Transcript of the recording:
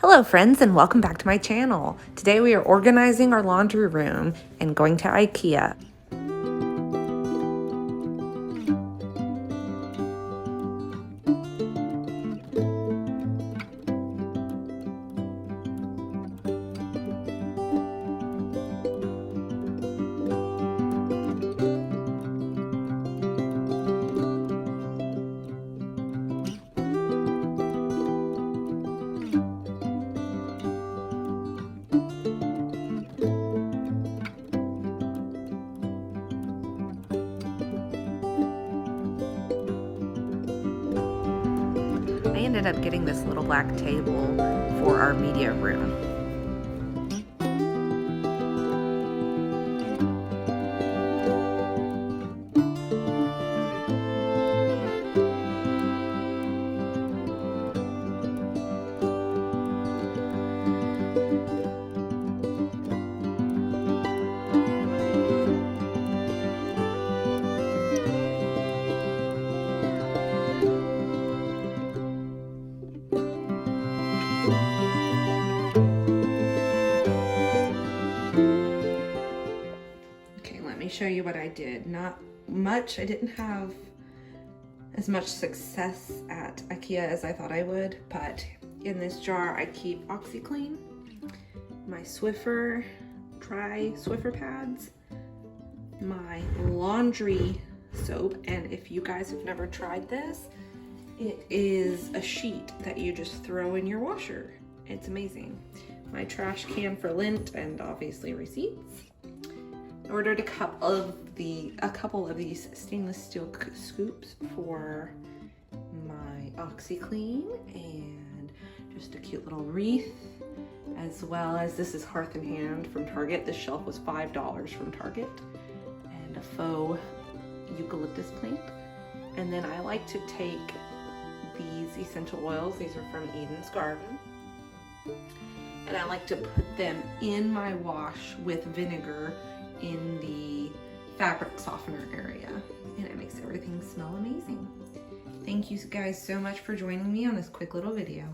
Hello friends and welcome back to my channel. Today we are organizing our laundry room and going to IKEA. I ended up getting this little black table for our media room. Let me show you what I did. Not much. I didn't have as much success at IKEA as I thought I would, but in this jar I keep OxyClean, my Swiffer dry Swiffer pads, my laundry soap, and if you guys have never tried this, it is a sheet that you just throw in your washer. It's amazing. My trash can for lint and obviously receipts. I ordered a couple of these stainless steel scoops for my OxyClean and just a cute little wreath, as well as this is Hearth and Hand from Target. This shelf was $5 from Target, and a faux eucalyptus plant. And then I like to take these essential oils. These are from Eden's Garden. And I like to put them in my wash with vinegar in the fabric softener area, and it makes everything smell amazing. Thank you guys so much for joining me on this quick little video.